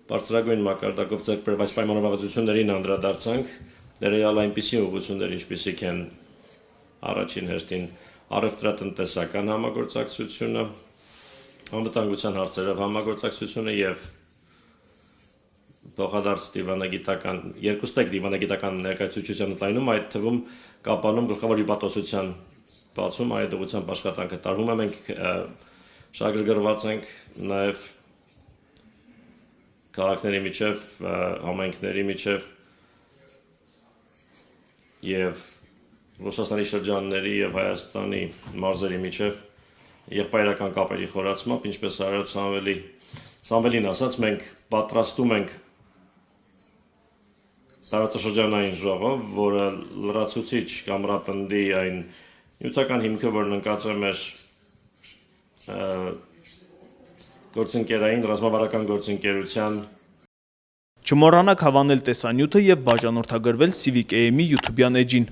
բարձրագույն մակարդակով ձեռք բերված պայմանավորվածություններին անդրադարձանք, ներառյալ այնպիսի ուղղություններ, ինչպիսիք են առաջին հերթին առևտրատնտեսական համագործակցությունը, անվտանգության հարցերով համագործակցությունը եւ փոխադարձ դիվանագիտական երկուստեք դիվանագիտական ներկայացուցչության ընդլայնում, այդ թվում կապանում գլխավոր հյուպատոսության բացում այդ ուղղությամբ աշխատանքը տարվում է, մենք շահագրգռված ենք նաեւ քաղաքների միջև, համայնքների միջև եւ Ռուսաստանի շրջանների եւ Հայաստանի մարզերի միջև եղբայրական կապերի խորացմամբ, ինչպես արած Սամվելին ասաց, մենք պատրաստում ենք տարածաշրջանային ժողով, որը լրացուցիչ կամրապնդի այն նյութական հիմքը, որն ընկած է մեր գործընկերային ռազմավարական գործընկերության Չմոռանաք հավանել տեսանյութը եւ բաժանորդագրվել Civic AM-ի YouTube-յան էջին։